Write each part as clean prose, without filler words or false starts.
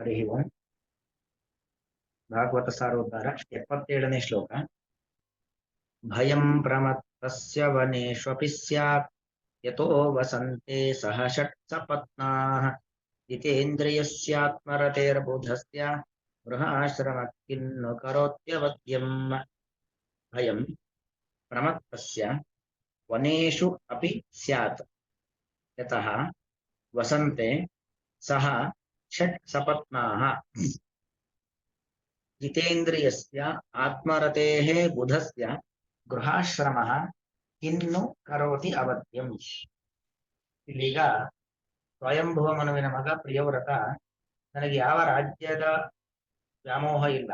ಹರಿ ಓಂ. ಭಾಗವತ ಸಾರೋದ್ಧಾರ 77ನೇ ಶ್ಲೋಕ. ಭಯಂ ಪ್ರಮತ್ತಸ್ಯ ವನೇಷ್ವಪಿ ಸ್ಯಾತ್ ಯತೋ ವಸಂತೆ ಸಹ ಷಟ್ ಸಪತ್ನಾಃ ಜಿತೇಂದ್ರಿಯಸ್ಯಾತ್ಮರತೇರ್ಬುಧಸ್ಯ ಗೃಹಾಶ್ರಮ ಕಿನ್ನು ಕರೋತ್ಯವದ್ಯಂ. ಭಯಂ ಪ್ರಮತ್ತಸ್ಯ ವನೇಷು ಅಪಿ ಸ್ಯಾತ್ ಯತಃ ವಸಂತೆ ಸಹ ಷಟ್ ಸಪತ್ನಾಃ ಜಿತೇಂದ್ರಿಯಸ್ಯ ಆತ್ಮರತೇಃ ಬುಧಸ್ಯ ಗೃಹಾಶ್ರಮಃ ಕಿನ್ನು ಕರೋತಿ ಅವದ್ಯಂ. ಇಲ್ಲೀಗ ಸ್ವಯಂಭುವ ಮನುವಿನ ಮಗ ಪ್ರಿಯವ್ರತ ನನಗೆ ಯಾವ ರಾಜ್ಯದ ವ್ಯಾಮೋಹ ಇಲ್ಲ,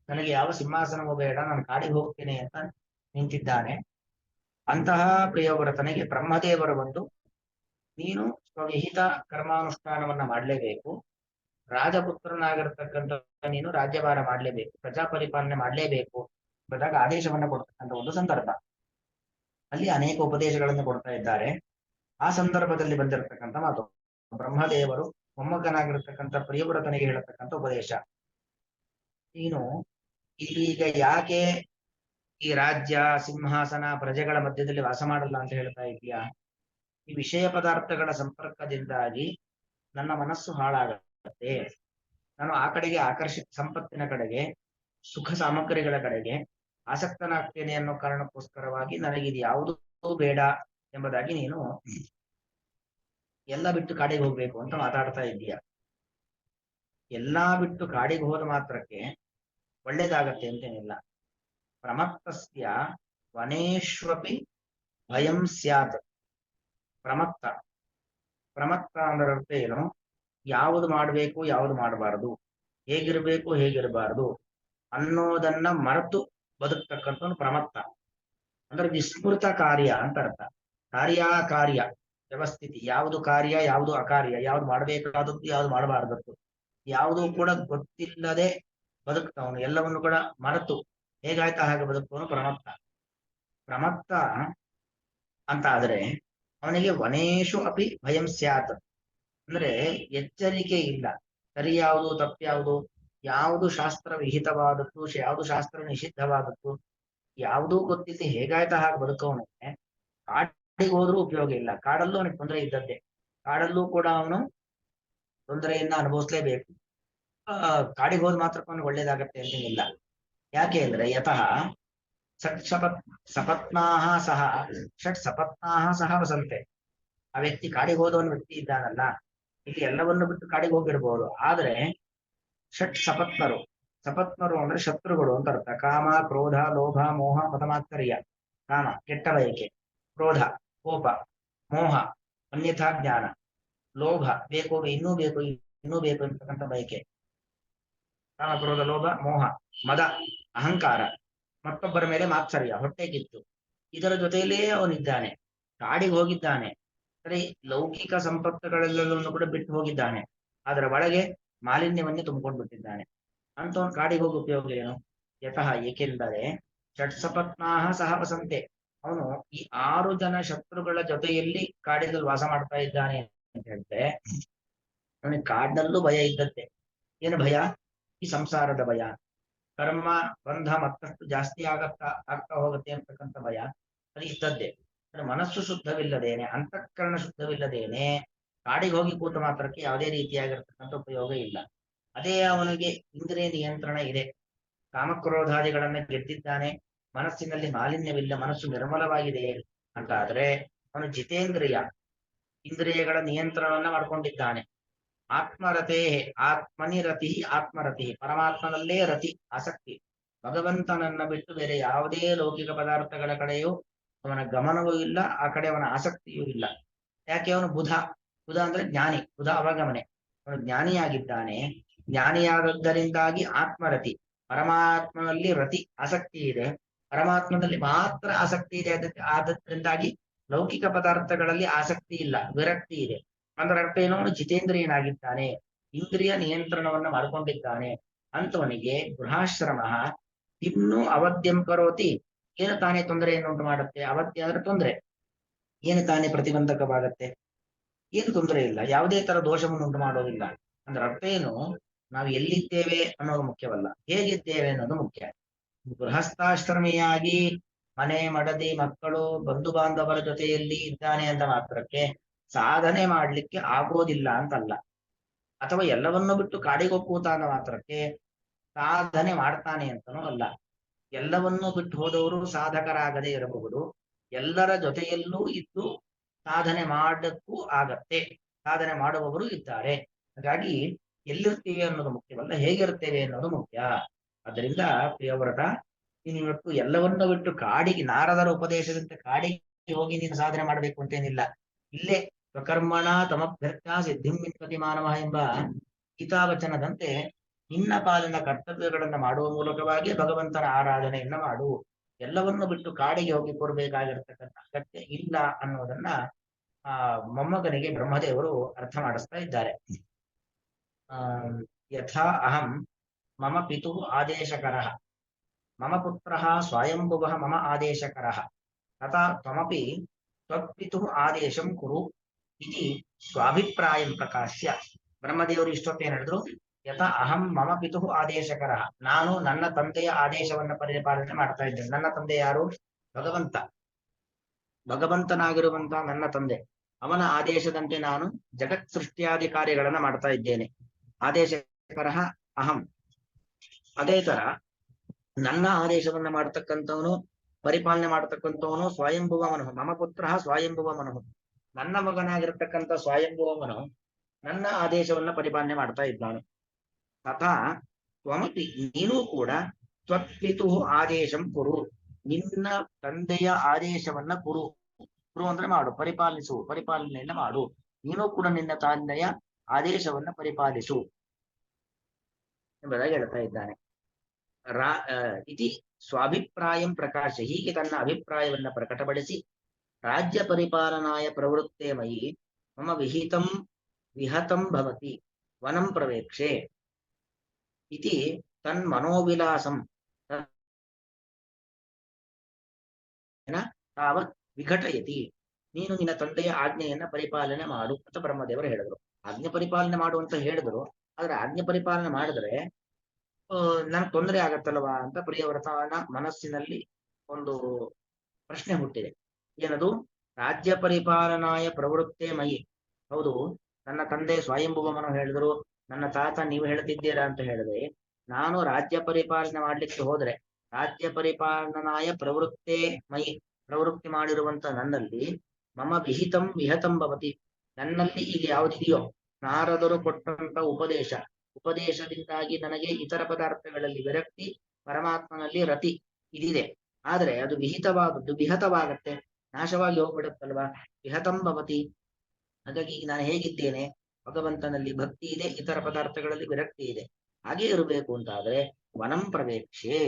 ನನಗೆ ಯಾವ ಸಿಂಹಾಸನವೂ ಬೇಡ, ನಾನು ಕಾಡಿಗೆ ಹೋಗ್ತೇನೆ ಅಂತ ನಿಂತಿದ್ದಾನೆ. ಅಂತಹ ಪ್ರಿಯವ್ರತನಿಗೆ ಬ್ರಹ್ಮದೇವರು ಬಂದು ನೀನು ಸ್ವವಿಹಿತ ಕರ್ಮಾನುಷ್ಠಾನವನ್ನ ಮಾಡಲೇಬೇಕು, ರಾಜಪುತ್ರನಾಗಿರ್ತಕ್ಕಂಥ ನೀನು ರಾಜ್ಯಭಾರ ಮಾಡಲೇಬೇಕು, ಪ್ರಜಾ ಪರಿಪಾಲನೆ ಮಾಡಲೇಬೇಕು ಎಂಬುದಾಗಿ ಆದೇಶವನ್ನ ಕೊಡ್ತಕ್ಕಂಥ ಒಂದು ಸಂದರ್ಭ. ಅಲ್ಲಿ ಅನೇಕ ಉಪದೇಶಗಳನ್ನು ಕೊಡ್ತಾ ಇದ್ದಾರೆ. ಆ ಸಂದರ್ಭದಲ್ಲಿ ಬಂದಿರತಕ್ಕಂಥ ಮಾತು ಬ್ರಹ್ಮದೇವರು ಮೊಮ್ಮಗನಾಗಿರ್ತಕ್ಕಂಥ ಪ್ರಿಯವ್ರತನಿಗೆ ಹೇಳತಕ್ಕಂಥ ಉಪದೇಶ. ನೀನು ಈಗ ಯಾಕೆ ಈ ರಾಜ್ಯ ಸಿಂಹಾಸನ ಪ್ರಜೆಗಳ ಮಧ್ಯದಲ್ಲಿ ವಾಸ ಮಾಡಲ್ಲ ಅಂತ ಹೇಳ್ತಾ ಇದೀಯಾ? ಈ ವಿಷಯ ಪದಾರ್ಥಗಳ ಸಂಪರ್ಕದಿಂದಾಗಿ ನನ್ನ ಮನಸ್ಸು ಹಾಳಾಗುತ್ತೆ, ನಾನು ಆ ಕಡೆಗೆ ಸಂಪತ್ತಿನ ಕಡೆಗೆ, ಸುಖ ಸಾಮಗ್ರಿಗಳ ಕಡೆಗೆ ಆಸಕ್ತನಾಗ್ತೇನೆ ಅನ್ನೋ ಕಾರಣಕ್ಕೋಸ್ಕರವಾಗಿ ನನಗಿದು ಯಾವುದೂ ಬೇಡ ಎಂಬುದಾಗಿ ನೀನು ಎಲ್ಲ ಬಿಟ್ಟು ಕಾಡಿಗೆ ಹೋಗ್ಬೇಕು ಅಂತ ಮಾತಾಡ್ತಾ ಇದ್ದೀಯ. ಎಲ್ಲಾ ಬಿಟ್ಟು ಕಾಡಿಗೆ ಹೋದ ಮಾತ್ರಕ್ಕೆ ಒಳ್ಳೇದಾಗತ್ತೆ ಅಂತೇನಿಲ್ಲ. ಪ್ರಮತ್ತಸ್ಯ ವನೇಶ್ವಪಿ ಭಯಂ ಸ್ಯಾತ್. ಪ್ರಮತ್ತ ಅಂದ್ರೆ ಅರ್ಥ ಏನು? ಯಾವುದು ಮಾಡಬೇಕು, ಯಾವುದು ಮಾಡಬಾರದು, ಹೇಗಿರ್ಬೇಕು, ಹೇಗಿರಬಾರದು ಅನ್ನೋದನ್ನ ಮರೆತು ಬದುಕ್ತಕ್ಕಂಥ ಪ್ರಮತ್ತ ಅಂದ್ರೆ ವಿಸ್ಮೃತ ಕಾರ್ಯ ಅಂತ ಅರ್ಥ. ಕಾರ್ಯ ವ್ಯವಸ್ಥಿತಿ, ಯಾವುದು ಕಾರ್ಯ, ಯಾವುದು ಅಕಾರ್ಯ, ಯಾವ್ದು ಮಾಡಬೇಕಾದದ್ದು, ಯಾವ್ದು ಮಾಡಬಾರದದ್ದು, ಯಾವುದೂ ಕೂಡ ಗೊತ್ತಿಲ್ಲದೆ ಬದುಕ್ತವನು, ಎಲ್ಲವನ್ನು ಕೂಡ ಮರೆತು ಹೇಗಾಯ್ತಾ ಹಾಗೆ ಬದುಕ್ತವನು ಪ್ರಮತ್ತ ಅಂತ ಆದ್ರೆ ಅವನಿಗೆ ವನೇಶು ಅಪಿ ಭಯಂ ಸ್ಯಾತ್ ಅಂದ್ರೆ ಎಚ್ಚರಿಕೆ ಇಲ್ಲ. ಸರಿ ಯಾವುದು, ತಪ್ಪ್ಯಾವುದು, ಯಾವುದು ಶಾಸ್ತ್ರ ವಿಹಿತವಾದದ್ದು, ಯಾವುದು ಶಾಸ್ತ್ರ ನಿಷಿದ್ಧವಾದದ್ದು ಯಾವುದೂ ಗೊತ್ತಿಲ್ಲದೆ ಹೇಗಾಯ್ತಾ ಹಾಗೆ ಬದುಕವನಿಗೆ ಕಾಡಿಗೆ ಹೋದ್ರೂ ಉಪಯೋಗ ಇಲ್ಲ. ಕಾಡಲ್ಲೂ ಅವನಿಗೆ ತೊಂದರೆ ಇದ್ದದ್ದೇ, ಕಾಡಲ್ಲೂ ಕೂಡ ಅವನು ತೊಂದರೆಯನ್ನ ಅನುಭವಿಸ್ಲೇಬೇಕು. ಕಾಡಿಗೆ ಹೋದ್ ಮಾತ್ರ ಅವನಿಗೆ ಒಳ್ಳೇದಾಗತ್ತೆ ಅಂತೇನಿಲ್ಲ. ಯಾಕೆ ಅಂದ್ರೆ ಯತಃ ಸಪತ್ನಾಹ ಸಹ ಷಟ್ ಸಪತ್ನಾಹ ಸಹ ವಸಂತೆ. ಆ ವ್ಯಕ್ತಿ ಕಾಡಿಗೆ ಹೋದವನ ವ್ಯಕ್ತಿ ಇದ್ದಾನಲ್ಲ, ಇಲ್ಲಿ ಎಲ್ಲವನ್ನು ಬಿಟ್ಟು ಕಾಡಿಗೆ ಹೋಗಿರ್ಬೋದು, ಆದ್ರೆ ಷಟ್ ಸಪತ್ನರು ಅಂದ್ರೆ ಶತ್ರುಗಳು ಅಂತ ಅರ್ಥ. ಕಾಮ, ಕ್ರೋಧ, ಲೋಭ, ಮೋಹ, ಮತಮಾತ್ಸರ್ಯ. ಕಾಮ ಕೆಟ್ಟ ಬಯಕೆ, ಕ್ರೋಧ ಕೋಪ, ಮೋಹ ಅನ್ಯಥಾ ಜ್ಞಾನ, ಲೋಭ ಬೇಕು, ಇನ್ನೂ ಬೇಕು ಅಂತಕ್ಕಂಥ ಬಯಕೆ, ಕಾಮ, ಕ್ರೋಧ, ಲೋಭ, ಮೋಹ, ಮದ ಅಹಂಕಾರ, ಮತ್ತೊಬ್ಬರ ಮೇಲೆ ಮಾತ್ಸರ್ಯ ಹೊಟ್ಟೆ ಕಿತ್ತು. ಇದರ ಜೊತೆಯಲ್ಲೇ ಅವನಿದ್ದಾನೆ, ಕಾಡಿಗೆ ಹೋಗಿದ್ದಾನೆ, ಸರಿ ಲೌಕಿಕ ಸಂಪತ್ತುಗಳೆಲ್ಲವನ್ನು ಕೂಡ ಬಿಟ್ಟು ಹೋಗಿದ್ದಾನೆ, ಅದರ ಒಳಗೆ ಮಾಲಿನ್ಯವನ್ನೇ ತುಂಬಿಕೊಂಡು ಬಿಟ್ಟಿದ್ದಾನೆ. ಅಂತವನು ಕಾಡಿಗೆ ಹೋಗಿ ಉಪಯೋಗ ಏನು? ಯತಃ ಏಕೆಂದರೆ ಷಟ್ಸಪತ್ನಾಹ ಸಹ ವಸಂತೆ, ಅವನು ಈ 6 ಜನ ಶತ್ರುಗಳ ಜೊತೆಯಲ್ಲಿ ಕಾಡಿನಲ್ಲಿ ವಾಸ ಮಾಡ್ತಾ ಇದ್ದಾನೆ ಅಂತ ಹೇಳಿದ್ರೆ ಅವನಿಗೆ ಕಾಡಿನಲ್ಲೂ ಭಯ ಇದ್ದದ್ದೇ. ಏನು ಭಯ? ಈ ಸಂಸಾರದ ಭಯ, ಕರ್ಮ ಬಂಧ ಮತ್ತಷ್ಟು ಜಾಸ್ತಿ ಆಗ್ತಾ ಹೋಗುತ್ತೆ ಅಂತಕ್ಕಂಥ ಭಯ ಅದು ಇದ್ದದ್ದೇ. ಮನಸ್ಸು ಶುದ್ಧವಿಲ್ಲದೇನೆ, ಅಂತಃಕರಣ ಶುದ್ಧವಿಲ್ಲದೇನೆ ಕಾಡಿಗೆ ಹೋಗಿ ಕೂತ ಮಾತ್ರಕ್ಕೆ ಯಾವುದೇ ರೀತಿಯಾಗಿರ್ತಕ್ಕಂಥ ಉಪಯೋಗ ಇಲ್ಲ. ಅದೇ ಅವನಿಗೆ ಇಂದ್ರಿಯ ನಿಯಂತ್ರಣ ಇದೆ, ಕಾಮಕ್ರೋಧಾದಿಗಳನ್ನ ಗೆದ್ದಿದ್ದಾನೆ, ಮನಸ್ಸಿನಲ್ಲಿ ಮಾಲಿನ್ಯವಿಲ್ಲ, ಮನಸ್ಸು ನಿರ್ಮಲವಾಗಿದೆ ಅಂತ ಆದ್ರೆ ಅವನು ಜಿತೇಂದ್ರಿಯ, ಇಂದ್ರಿಯಗಳ ನಿಯಂತ್ರಣವನ್ನ ಮಾಡ್ಕೊಂಡಿದ್ದಾನೆ. ಆತ್ಮರತೆ ಆತ್ಮರತಿ, ಪರಮಾತ್ಮನಲ್ಲೇ ರತಿ ಆಸಕ್ತಿ, ಭಗವಂತನನ್ನ ಬಿಟ್ಟು ಬೇರೆ ಯಾವುದೇ ಲೌಕಿಕ ಪದಾರ್ಥಗಳ ಕಡೆಯೂ ಅವನ ಗಮನವೂ ಇಲ್ಲ, ಆ ಕಡೆ ಅವನ ಆಸಕ್ತಿಯೂ ಇಲ್ಲ. ಯಾಕೆ? ಅವನು ಬುಧ ಅಂದ್ರೆ ಜ್ಞಾನಿ, ಬುಧ ಅವಗಮನೆ, ಅವನು ಜ್ಞಾನಿಯಾಗಿದ್ದಾನೆ. ಜ್ಞಾನಿಯಾದದ್ದರಿಂದಾಗಿ ಆತ್ಮರತಿ, ಪರಮಾತ್ಮನಲ್ಲಿ ರತಿ ಆಸಕ್ತಿ ಇದೆ, ಪರಮಾತ್ಮನಲ್ಲಿ ಮಾತ್ರ ಆಸಕ್ತಿ ಇದೆ. ಆದದ್ರಿಂದಾಗಿ ಲೌಕಿಕ ಪದಾರ್ಥಗಳಲ್ಲಿ ಆಸಕ್ತಿ ಇಲ್ಲ, ವಿರಕ್ತಿ ಇದೆ. ಅಂದ್ರೆ ಅರ್ಥ ಏನೋ ಅವನು ಜಿತೇಂದ್ರಿಯನಾಗಿದ್ದಾನೆ, ಇಂದ್ರಿಯ ನಿಯಂತ್ರಣವನ್ನ ಮಾಡ್ಕೊಂಡಿದ್ದಾನೆ. ಅಂತವನಿಗೆ ಗೃಹಾಶ್ರಮ ಇನ್ನೂ ಅವಧ್ಯಂ ಕರೋತಿ, ಏನು ತಾನೇ ತೊಂದರೆಯನ್ನು ಉಂಟು ಮಾಡುತ್ತೆ? ಅವಧ್ಯ ಅಂದ್ರೆ ತೊಂದರೆ, ಏನು ತಾನೇ ಪ್ರತಿಬಂಧಕವಾಗತ್ತೆ? ಏನು ತೊಂದರೆ ಇಲ್ಲ, ಯಾವುದೇ ತರ ದೋಷವನ್ನು ಉಂಟು ಮಾಡೋದಿಲ್ಲ. ಅಂದ್ರೆ ಅರ್ಥ ಏನು? ನಾವು ಎಲ್ಲಿದ್ದೇವೆ ಅನ್ನೋದು ಮುಖ್ಯವಲ್ಲ, ಹೇಗಿದ್ದೇವೆ ಅನ್ನೋದು ಮುಖ್ಯ. ಗೃಹಸ್ಥಾಶ್ರಮಿಯಾಗಿ ಮನೆ ಮಡದಿ ಮಕ್ಕಳು ಬಂಧು ಬಾಂಧವರ ಜೊತೆಯಲ್ಲಿ ಇದ್ದಾನೆ ಅಂತ ಮಾತ್ರಕ್ಕೆ ಸಾಧನೆ ಮಾಡ್ಲಿಕ್ಕೆ ಆಗೋದಿಲ್ಲ ಅಂತಲ್ಲ, ಅಥವಾ ಎಲ್ಲವನ್ನೂ ಬಿಟ್ಟು ಕಾಡಿಗೆ ಹೋಗ್ಕೂತ ಅಂದ ಮಾತ್ರಕ್ಕೆ ಸಾಧನೆ ಮಾಡ್ತಾನೆ ಅಂತನೂ ಅಲ್ಲ. ಎಲ್ಲವನ್ನೂ ಬಿಟ್ಟು ಹೋದವರು ಸಾಧಕರಾಗದೇ ಇರಬಹುದು, ಎಲ್ಲರ ಜೊತೆಯಲ್ಲೂ ಇದ್ದು ಸಾಧನೆ ಮಾಡಕ್ಕೂ ಆಗತ್ತೆ, ಸಾಧನೆ ಮಾಡುವವರು ಇದ್ದಾರೆ. ಹಾಗಾಗಿ ಎಲ್ಲಿರ್ತೀವಿ ಅನ್ನೋದು ಮುಖ್ಯವಲ್ಲ, ಹೇಗಿರ್ತೇವೆ ಅನ್ನೋದು ಮುಖ್ಯ. ಅದರಿಂದ ಪ್ರಿಯವ್ರತ, ನೀನು ಇವತ್ತು ಎಲ್ಲವನ್ನೂ ಬಿಟ್ಟು ಕಾಡಿಗೆ, ನಾರದರ ಉಪದೇಶದಂತೆ ಕಾಡಿಗೆ ಹೋಗಿ ನೀನು ಸಾಧನೆ ಮಾಡಬೇಕು ಅಂತೇನಿಲ್ಲ. ಇಲ್ಲೇ ಸ್ವಕರ್ಮಣ ತಮಭ್ಯರ್ಥ ಸಿದ್ಧಿಂ ವಿಂದತಿ ಮಾನವ ಎಂಬ ಗೀತಾವಚನದಂತೆ ನಿನ್ನ ಪಾಲಿನ ಕರ್ತವ್ಯಗಳನ್ನ ಮಾಡುವ ಮೂಲಕವಾಗಿ ಭಗವಂತನ ಆರಾಧನೆಯನ್ನ ಮಾಡು. ಎಲ್ಲವನ್ನು ಬಿಟ್ಟು ಕಾಡಿಗೆ ಹೋಗಿ ಕೊಡ್ಬೇಕಾಗಿರ್ತಕ್ಕಂಥ ಅಗತ್ಯ ಇಲ್ಲ ಅನ್ನೋದನ್ನ ಮೊಮ್ಮಗನಿಗೆ ಬ್ರಹ್ಮದೇವರು ಅರ್ಥ ಮಾಡಿಸ್ತಾ ಇದ್ದಾರೆ. ಯಥಾ ಅಹಂ ಮಮ ಪಿತು ಆದೇಶಕರಃ ಮಮ ಪುತ್ರಃ ಸ್ವಯಂಭುವಃ ಮಮ ಆದೇಶಕರಃ ತಥಾ ತ್ವಮಪಿ ತ್ವತ್ಪಿತು ಆದೇಶಂ ಕುರು ಇತಿ ಸ್ವಾಭಿಪ್ರಾಯಂ ಪ್ರಕಾಶ್ಯ. ಬ್ರಹ್ಮದೇವರು ಇಷ್ಟೊತ್ತೇನು ಹೇಳಿದ್ರು? ಯಥಾ ಅಹಂ ಮಮ ಪಿತು ಆದೇಶಕರಃ, ನಾನು ನನ್ನ ತಂದೆಯ ಆದೇಶವನ್ನ ಪರಿಪಾಲನೆ ಮಾಡ್ತಾ ಇದ್ದೇನೆ. ನನ್ನ ತಂದೆ ಯಾರು? ಭಗವಂತ. ಭಗವಂತನಾಗಿರುವಂತ ನನ್ನ ತಂದೆ, ಅವನ ಆದೇಶದಂತೆ ನಾನು ಜಗತ್ ಸೃಷ್ಟಿಯಾದಿ ಕಾರ್ಯಗಳನ್ನ ಮಾಡ್ತಾ ಇದ್ದೇನೆ. ಆದೇಶಕರಃ ಅಹಂ. ಅದೇ ತರ ನನ್ನ ಆದೇಶವನ್ನ ಮಾಡತಕ್ಕಂಥವನು, ಪರಿಪಾಲನೆ ಮಾಡತಕ್ಕಂಥವನು ಸ್ವಯಂಭುವ ಮನಃ. ಮಮ ಪುತ್ರ ಸ್ವಯಂಭುವ ಮನಃ, ನನ್ನ ಮಗನಾಗಿರ್ತಕ್ಕಂಥ ಸ್ವಯಂಭುವ ಮನಃ ನನ್ನ ಆದೇಶವನ್ನ ಪರಿಪಾಲನೆ ಮಾಡ್ತಾ ಇದ್ದಾನೆ. ತಥಾ ತ್ವಮಪಿ, ನೀನು ಕೂಡ ತ್ವತ್ಪಿತು ಆದೇಶಂ ಕುರು, ನಿನ್ನ ತಂದೆಯ ಆದೇಶವನ್ನ ಕುರು. ಕುರು ಅಂದ್ರೆ ಮಾಡು, ಪರಿಪಾಲಿಸು, ಪರಿಪಾಲನೆಯನ್ನ ಮಾಡು. ನೀನು ಕೂಡ ನಿನ್ನ ತಂದೆಯ ಆದೇಶವನ್ನ ಪರಿಪಾಲಿಸು ಎಂಬುದಾಗಿ ಹೇಳ್ತಾ ಇದ್ದಾನೆ. ಇತಿ ಸ್ವಾಭಿಪ್ರಾಯಂ ಪ್ರಕಾಶ, ಹೀಗೆ ತನ್ನ ಅಭಿಪ್ರಾಯವನ್ನ ಪ್ರಕಟಪಡಿಸಿ, ರಾಜ್ಯ ಪರಿಪಾಲನಾಯ ಪ್ರವೃತ್ತೆ ಮಯಿ ಮಮ ವಿಹಿತಂ ವಿಹತಂ ಭವತಿ ವನಂ ಪ್ರವೇಕ್ಷೆ ಇತಿ ತನ್ಮನೋವಿಲಾಸಂ ತಾವತ್ ವಿಘಟಯತಿ. ನೀನು ನಿನ್ನ ತಂದೆಯ ಆಜ್ಞೆಯನ್ನ ಪರಿಪಾಲನೆ ಮಾಡು ಅಂತ ಬ್ರಹ್ಮದೇವರು ಹೇಳಿದ್ರು. ಆಜ್ಞೆ ಪರಿಪಾಲನೆ ಮಾಡು ಅಂತ ಹೇಳಿದ್ರು, ಆದ್ರೆ ಆಜ್ಞೆ ಪರಿಪಾಲನೆ ಮಾಡಿದ್ರೆ ನನ್ಗೆ ತೊಂದರೆ ಆಗತ್ತಲ್ವಾ ಅಂತ ಪ್ರಿಯವ್ರತನ ಮನಸ್ಸಿನಲ್ಲಿ ಒಂದು ಪ್ರಶ್ನೆ ಹುಟ್ಟಿದೆ. ಏನದು? ರಾಜ್ಯ ಪರಿಪಾಲನಾಯ ಪ್ರವೃತ್ತೆ ಮಯಿ. ಹೌದು, ನನ್ನ ತಂದೆ ಸ್ವಯಂಭುವಮನು ಹೇಳಿದ್ರು, ನನ್ನ ತಾತ ನೀವು ಹೇಳ್ತಿದ್ದೀರಾ ಅಂತ ಹೇಳಿದ್ರೆ, ನಾನು ರಾಜ್ಯ ಪರಿಪಾಲನೆ ಮಾಡ್ಲಿಕ್ಕೆ ಹೋದ್ರೆ ರಾಜ್ಯ ಪರಿಪಾಲನಾಯ ಪ್ರವೃತ್ತೆ ಮಯಿ, ಪ್ರವೃತ್ತಿ ಮಾಡಿರುವಂತ ನನ್ನಲ್ಲಿ ಮಮ ವಿಹಿತಂ ವಿಹತಂ ಭವತಿ, ನನ್ನಲ್ಲಿ ಈಗ ಯಾವುದಿದೆಯೋ ನಾರದರು ಕೊಟ್ಟಂತ ಉಪದೇಶದಿಂದಾಗಿ ನನಗೆ ಇತರ ಪದಾರ್ಥಗಳಲ್ಲಿ ವಿರಕ್ತಿ, ಪರಮಾತ್ಮನಲ್ಲಿ ರತಿ ಇದಿದೆ. ಆದ್ರೆ ಅದು ವಿಹಿತವಾದದ್ದು ವಿಹತವಾಗತ್ತೆ, ನಾಶವಾಗಿ ಹೋಗ್ಬಿಡುತ್ತಲ್ವಾ. ವಿಹತಂ ಭವತಿ. ಹಾಗಾಗಿ ಈಗ ನಾನು ಹೇಗಿದ್ದೇನೆ? ಭಗವಂತನಲ್ಲಿ ಭಕ್ತಿ ಇದೆ, ಇತರ ಪದಾರ್ಥಗಳಲ್ಲಿ ವಿರಕ್ತಿ ಇದೆ. ಹಾಗೆ ಇರಬೇಕು ಅಂತಾದ್ರೆ ವನಂ ಪ್ರವೇಕ್ಷೆ,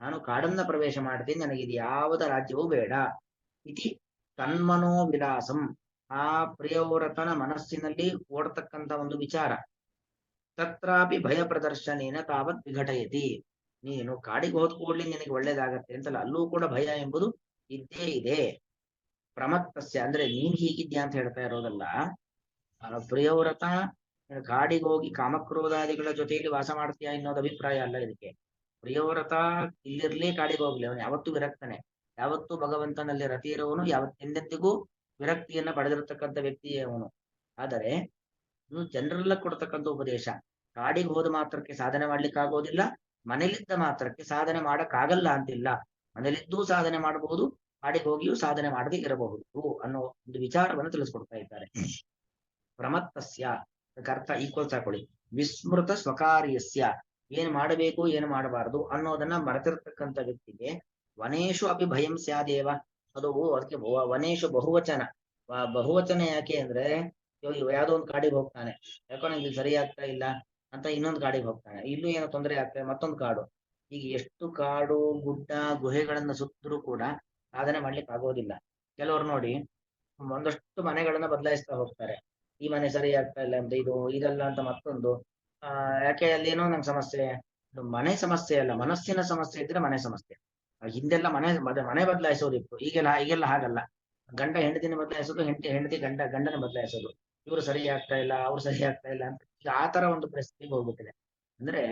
ನಾನು ಕಾಡನ್ನ ಪ್ರವೇಶ ಮಾಡ್ತೀನಿ, ನನಗಿದು ಯಾವುದ ರಾಜ್ಯವೂ ಬೇಡ. ಇತಿ ತನ್ಮನೋ ವಿಲಾಸಂ, ಆ ಪ್ರಿಯವ್ರತನ ಮನಸ್ಸಿನಲ್ಲಿ ಓಡತಕ್ಕಂತ ಒಂದು ವಿಚಾರ. ತತ್ರಾಪಿ ಭಯ ಪ್ರದರ್ಶನೇನ ತಾವತ್ ವಿಘಟಯತಿ. ನೀನು ಕಾಡಿಗೆ ಹೋದ್ ಕೂಡ್ಲಿ ನಿನಗೆ ಒಳ್ಳೇದಾಗತ್ತೆ ಅಂತಲ್ಲ, ಅಲ್ಲೂ ಕೂಡ ಭಯ ಎಂಬುದು ಇದ್ದೇ ಇದೆ. ಪ್ರಮತ್ತಸ್ಯ ಅಂದ್ರೆ ನೀನ್ ಹೀಗಿದ್ಯಾ ಅಂತ ಹೇಳ್ತಾ ಇರೋದಲ್ಲ. ಪ್ರಿಯವ್ರತ ಕಾಡಿಗೆ ಹೋಗಿ ಕಾಮಕ್ರೋಧಾದಿಗಳ ಜೊತೆಯಲ್ಲಿ ವಾಸ ಮಾಡ್ತೀಯಾ ಅನ್ನೋದು ಅಭಿಪ್ರಾಯ ಅಲ್ಲ ಇದಕ್ಕೆ. ಪ್ರಿಯವ್ರತ ಇಲ್ಲಿರ್ಲಿ, ಕಾಡಿಗೆ ಹೋಗ್ಲಿ, ಅವನು ಯಾವತ್ತೂ ವಿರಕ್ತನೆ, ಯಾವತ್ತೂ ಭಗವಂತನಲ್ಲಿ ರತಿ ಇರುವವನು, ಎಂದೆಂದಿಗೂ ವಿರಕ್ತಿಯನ್ನ ಪಡೆದಿರತಕ್ಕಂಥ ವ್ಯಕ್ತಿಯೇ ಅವನು. ಆದರೆ ಜನರೆಲ್ಲ ಕೊಡ್ತಕ್ಕಂಥ ಉಪದೇಶ, ಕಾಡಿಗೆ ಹೋದ ಮಾತ್ರಕ್ಕೆ ಸಾಧನೆ ಮಾಡ್ಲಿಕ್ಕೆ ಆಗೋದಿಲ್ಲ, ಮನೇಲಿದ್ದ ಮಾತ್ರಕ್ಕೆ ಸಾಧನೆ ಮಾಡಕ್ಕಾಗಲ್ಲ ಅಂತಿಲ್ಲ. ಮನೇಲಿದ್ದೂ ಸಾಧನೆ ಮಾಡಬಹುದು, ಕಾಡಿಗೆ ಹೋಗಿಯೂ ಸಾಧನೆ ಮಾಡದೇ ಇರಬಹುದು ಅನ್ನೋ ಒಂದು ವಿಚಾರವನ್ನು ತಿಳಿಸ್ಕೊಡ್ತಾ ಇದ್ದಾರೆ. ಪ್ರಮತ್ತಸ್ಯ ಅರ್ಥ ಈಕ್ವಲ್ಸ್ ಹಾಕೊಳ್ಳಿ. ವಿಸ್ಮೃತ ಸ್ವಕಾರ್ಯಸ್ಯ, ಏನ್ ಮಾಡಬೇಕು ಏನು ಮಾಡಬಾರದು ಅನ್ನೋದನ್ನ ಮರೆತಿರ್ತಕ್ಕಂಥ ವ್ಯಕ್ತಿಗೆ ವನೇಶು ಅಪಿ ಭಯಂ ಸ್ಯಾದೇವ. ಅದು ಅದಕ್ಕೆ ವನೇಶು ಬಹುವಚನ. ಬಹುವಚನ ಯಾಕೆ ಅಂದ್ರೆ, ಯಾವ್ದೋ ಒಂದು ಕಾಡಿಗೆ ಹೋಗ್ತಾನೆ, ಯಾಕೋ ನಂಗೆ ಸರಿ ಆಗ್ತಾ ಇಲ್ಲ ಅಂತ ಇನ್ನೊಂದು ಕಾಡಿಗೆ ಹೋಗ್ತಾನೆ, ಇಲ್ಲೂ ಏನೋ ತೊಂದರೆ ಆಗ್ತದೆ, ಮತ್ತೊಂದು ಕಾಡು. ಈಗ ಎಷ್ಟು ಕಾಡು ಗುಡ್ಡ ಗುಹೆಗಳನ್ನ ಸುತ್ತರೂ ಕೂಡ ಸಾಧನೆ ಮಾಡ್ಲಿಕ್ಕೆ ಆಗೋದಿಲ್ಲ. ಕೆಲವರು ನೋಡಿ ಒಂದಷ್ಟು ಮನೆಗಳನ್ನ ಬದಲಾಯಿಸ್ತಾ ಹೋಗ್ತಾರೆ. ಈ ಮನೆ ಸರಿ ಆಗ್ತಾ ಇಲ್ಲ ಅಂತ ಇದಲ್ಲ ಅಂತ ಮತ್ತೊಂದು. ಯಾಕೆ ಅಲ್ಲೇನೋ ನಂಗೆ ಸಮಸ್ಯೆ. ಮನೆ ಸಮಸ್ಯೆ ಅಲ್ಲ, ಮನಸ್ಸಿನ ಸಮಸ್ಯೆ ಇದ್ರೆ ಮನೆ ಸಮಸ್ಯೆ. ಹಿಂದೆಲ್ಲ ಮನೆ ಬದಲಾಯಿಸೋದಿತ್ತು, ಈಗೆಲ್ಲ ಹಾಗಲ್ಲ. ಗಂಡ ಹೆಂಡತಿನ ಬದಲಾಯಿಸೋದು, ಹೆಂಡತಿ ಗಂಡನ ಬದಲಾಯಿಸೋದು. ಇವರು ಸರಿ ಆಗ್ತಾ ಇಲ್ಲ, ಅವ್ರು ಸರಿ ಆಗ್ತಾ ಇಲ್ಲ ಅಂತ ಈಗ ಆ ತರ ಒಂದು ಪರಿಸ್ಥಿತಿಗೆ ಹೋಗ್ಬಿಟ್ಟಿದೆ. ಅಂದ್ರೆ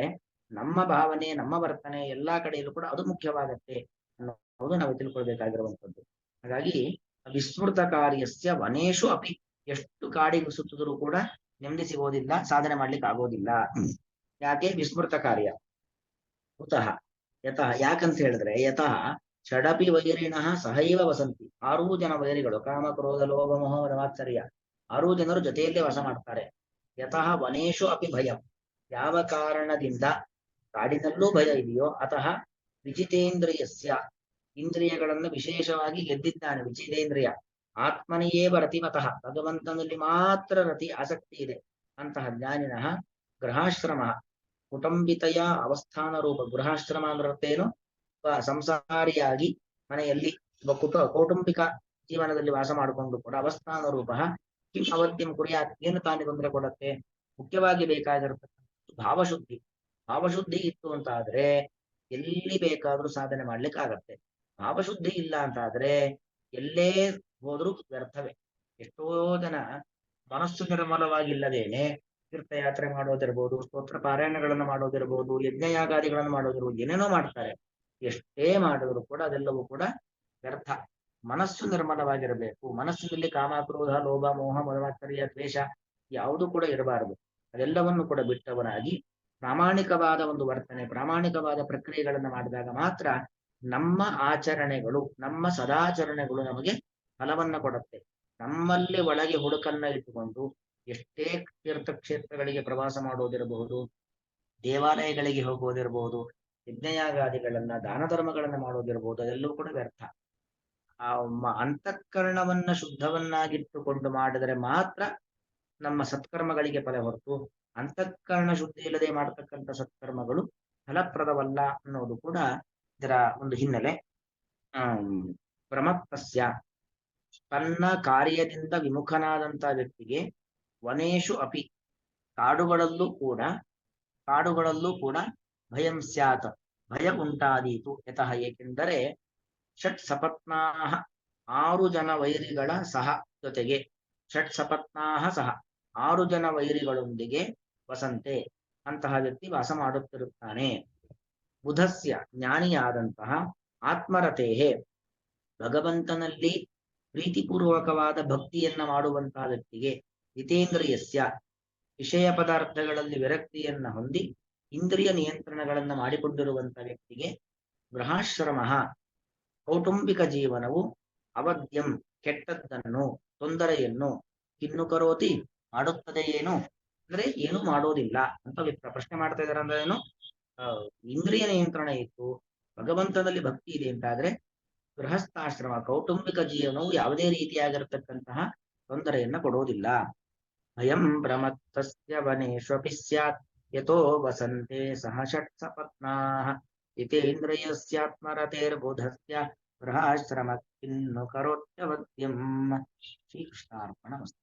ನಮ್ಮ ಭಾವನೆ, ನಮ್ಮ ವರ್ತನೆ ಎಲ್ಲಾ ಕಡೆಯಲ್ಲೂ ಕೂಡ ಅದು ಮುಖ್ಯವಾಗತ್ತೆ ಅನ್ನೋದು ನಾವು ತಿಳ್ಕೊಳ್ಬೇಕಾಗಿರುವಂತದ್ದು. ಹಾಗಾಗಿ ವಿಸ್ಮೃತ ಕಾರ್ಯಸ್ಯ ವನೇಶು ಅಪಿ, ಎಷ್ಟು ಕಾಡಿಗೆ ಸುತ್ತಿದ್ರು ಕೂಡ ನೆಮ್ಮದಿ ಸಿಗೋದಿಲ್ಲ, ಸಾಧನೆ ಮಾಡ್ಲಿಕ್ಕೆ ಆಗೋದಿಲ್ಲ. ಯಾಕೆ? ವಿಸ್ಮೃತ ಕಾರ್ಯ. ಕುತಃ ಯತಃ, ಯಾಕಂತ ಹೇಳಿದ್ರೆ ಯತಃ ಷಡಪಿ ವೈರಿಣಃ ಸಹೈವ ವಸಂತಿ, 6 ಜನ ವೈರಿಗಳು, ಕಾಮ ಕ್ರೋಧ ಲೋಭ ಮೋಹ ವಾತ್ಸರ್ಯ, 6 ಜನರು ಜೊತೆಯಲ್ಲೇ ವಾಸ ಮಾಡ್ತಾರೆ. ಯತಃ ವನೇಶು ಅಪಿ ಭಯಂ, ಯಾವ ಕಾರಣದಿಂದ ಕಾಡಿನಲ್ಲೂ ಭಯ ಇದೆಯೋ, ಅತಃ ವಿಜಿತೇಂದ್ರಿಯಸ್ಯ, ಇಂದ್ರಿಯಗಳನ್ನು ವಿಶೇಷವಾಗಿ ಗೆದ್ದಿದ್ದಾನೆ ವಿಜಿತೇಂದ್ರಿಯ, ಆತ್ಮನಿಯೇವ ರತಿಮತಃ, ಭಗವಂತನಲ್ಲಿ ಮಾತ್ರ ರತಿ ಆಸಕ್ತಿ ಇದೆ ಅಂತಹ ಜ್ಞಾನಿನಃ ಗೃಹಾಶ್ರಮ ಕುಟುಂಬಿತೆಯ ಅವಸ್ಥಾನ ರೂಪ. ಗೃಹಾಶ್ರಮ ಅಂದ್ರತ್ತೇನು? ಸಂಸಾರಿಯಾಗಿ ಮನೆಯಲ್ಲಿ ಕೌಟುಂಬಿಕ ಜೀವನದಲ್ಲಿ ವಾಸ ಮಾಡಿಕೊಂಡು ಕೂಡ ಅವಸ್ಥಾನ ರೂಪ ಕಿಂ ಅವತ್ಯಂ ಕುರಿಯಾತ್, ಏನು ತಾನೇ ತೊಂದರೆ ಕೊಡುತ್ತೆ? ಮುಖ್ಯವಾಗಿ ಬೇಕಾಗಿರತಕ್ಕಂಥ ಭಾವಶುದ್ಧಿ. ಭಾವಶುದ್ಧಿ ಇತ್ತು ಅಂತ ಆದ್ರೆ ಎಲ್ಲಿ ಬೇಕಾದ್ರೂ ಸಾಧನೆ ಮಾಡ್ಲಿಕ್ಕೆ ಆಗತ್ತೆ. ಭಾವಶುದ್ಧಿ ಇಲ್ಲ ಅಂತ ಆದ್ರೆ ಎಲ್ಲೇ ಹೋದ್ರೂ ವ್ಯರ್ಥವೇ. ಎಷ್ಟೋ ಜನ ಮನಸ್ಸು ನಿರ್ಮಲವಾಗಿಲ್ಲದೇನೆ ತೀರ್ಥಯಾತ್ರೆ ಮಾಡೋದಿರ್ಬೋದು, ಸ್ತೋತ್ರ ಪಾರಾಯಣಗಳನ್ನು ಮಾಡೋದಿರ್ಬೋದು, ಯಜ್ಞಯಾಗಾದಿಗಳನ್ನು ಮಾಡೋದಿರ್ಬೋದು, ಏನೇನೋ ಮಾಡ್ತಾರೆ. ಎಷ್ಟೇ ಮಾಡಿದ್ರು ಕೂಡ ಅದೆಲ್ಲವೂ ಕೂಡ ವ್ಯರ್ಥ. ಮನಸ್ಸು ನಿರ್ಮಲವಾಗಿರಬೇಕು. ಮನಸ್ಸಿನಲ್ಲಿ ಕಾಮ ಕ್ರೋಧ ಲೋಭ ಮೋಹ ಮದಮಾತ್ಸರ್ಯ ದ್ವೇಷ ಯಾವುದೂ ಕೂಡ ಇರಬಾರದು. ಅದೆಲ್ಲವನ್ನು ಕೂಡ ಬಿಟ್ಟವನಾಗಿ ಪ್ರಾಮಾಣಿಕವಾದ ಒಂದು ವರ್ತನೆ, ಪ್ರಾಮಾಣಿಕವಾದ ಪ್ರಕ್ರಿಯೆಗಳನ್ನು ಮಾಡಿದಾಗ ಮಾತ್ರ ನಮ್ಮ ಆಚರಣೆಗಳು, ನಮ್ಮ ಸದಾಚರಣೆಗಳು ನಮಗೆ ಫಲವನ್ನ ಕೊಡುತ್ತೆ. ನಮ್ಮಲ್ಲಿ ಒಳಗೆ ಹುಡುಕನ್ನ ಇಟ್ಟುಕೊಂಡು ಎಷ್ಟೇ ತೀರ್ಥಕ್ಷೇತ್ರಗಳಿಗೆ ಪ್ರವಾಸ ಮಾಡೋದಿರಬಹುದು, ದೇವಾಲಯಗಳಿಗೆ ಹೋಗೋದಿರಬಹುದು, ಯಜ್ಞಯಾಗಾದಿಗಳನ್ನ ದಾನ ಧರ್ಮಗಳನ್ನ ಮಾಡೋದಿರಬಹುದು, ಅದೆಲ್ಲವೂ ಕೂಡ ವ್ಯರ್ಥ. ಆ ಅಂತಃಕರಣವನ್ನ ಶುದ್ಧವನ್ನಾಗಿಟ್ಟುಕೊಂಡು ಮಾಡಿದರೆ ಮಾತ್ರ ನಮ್ಮ ಸತ್ಕರ್ಮಗಳಿಗೆ ಫಲ ಹೊರತು ಅಂತಃಕರಣ ಶುದ್ಧಿ ಇಲ್ಲದೆ ಮಾಡತಕ್ಕಂಥ ಸತ್ಕರ್ಮಗಳು ಫಲಪ್ರದವಲ್ಲ ಅನ್ನೋದು ಕೂಡ ಇದರ ಒಂದು ಹಿನ್ನೆಲೆ. ಪ್ರಮತ್ತಸ್ಯ, ತನ್ನ ಕಾರ್ಯದಿಂದ ವಿಮುಖನಾದಂತಹ ವ್ಯಕ್ತಿಗೆ ವನೇಶು ಅಪಿ, ಕಾಡುಗಳಲ್ಲೂ ಕೂಡ ಭಯಂ ಸ್ಯಾತ್, ಭಯ ಉಂಟಾದೀತು. ಯತಃ, ಏಕೆಂದರೆ ಷಟ್ ಸಪತ್ನಾಹ, 6 ಜನ ವೈರಿಗಳ ಸಹ ಜೊತೆಗೆ, ಷಟ್ ಸಪತ್ನಾಹ ಸಹ 6 ಜನ ವೈರಿಗಳೊಂದಿಗೆ ವಸಂತೆ, ಅಂತಹ ವ್ಯಕ್ತಿ ವಾಸ ಮಾಡುತ್ತಿರುತ್ತಾನೆ. ಬುಧಸ್ಯ, ಜ್ಞಾನಿಯಾದಂತಹ, ಆತ್ಮರತೇಹೇ, ಭಗವಂತನಲ್ಲಿ ಪ್ರೀತಿಪೂರ್ವಕವಾದ ಭಕ್ತಿಯನ್ನ ಮಾಡುವಂತಹ ವ್ಯಕ್ತಿಗೆ, ಜಿತೇಂದ್ರಿಯಸ್ಯ, ವಿಷಯ ಪದಾರ್ಥಗಳಲ್ಲಿ ವಿರಕ್ತಿಯನ್ನ ಹೊಂದಿ ಇಂದ್ರಿಯ ನಿಯಂತ್ರಣಗಳನ್ನ ಮಾಡಿಕೊಂಡಿರುವಂತಹ ವ್ಯಕ್ತಿಗೆ, ಗೃಹಾಶ್ರಮ, ಕೌಟುಂಬಿಕ ಜೀವನವು ಅವಧ್ಯಂ, ಕೆಟ್ಟದ್ದನ್ನು, ತೊಂದರೆಯನ್ನು, ಕಿನ್ನು ಕರೋತಿ, ಮಾಡುತ್ತದೆ ಏನು ಅಂದ್ರೆ ಏನು ಮಾಡೋದಿಲ್ಲ ಅಂತ ಪ್ರಶ್ನೆ ಮಾಡ್ತಾ ಇದಾರೆ. ಅಂದ್ರೆ ಏನು? ಇಂದ್ರಿಯ ನಿಯಂತ್ರಣ ಇತ್ತು, ಭಗವಂತನಲ್ಲಿ ಭಕ್ತಿ ಇದೆ ಅಂತಾದ್ರೆ ಗೃಹಸ್ಥಾಶ್ರಮ, ಕೌಟುಂಬಿಕ ಜೀವನವು ಯಾವುದೇ ರೀತಿಯಾಗಿರತಕ್ಕಂತಹ ತೊಂದರೆಯನ್ನ ಕೊಡೋದಿಲ್ಲ. ಭಯಂ ಪ್ರಮತ್ತಸ್ಯ ವನೇಶ್ವಪಿ ಸ್ಯಾತ್, ಯತೋ ವಸಂತೆ ಸಹ ಷಟ್ ಸಪತ್ನಾಃ, ಜಿತೇಂದ್ರಿಯಸ್ಯಾತ್ಮರತೇರ್ಬುಧಸ್ಯ ಗೃಹಾಶ್ರಮ ಕಿನ್ನು ಕರೋತ್ಯವದ್ಯಂ. ಶ್ರೀಕೃಷ್ಣಾರ್ಪಣಮಸ್ತು.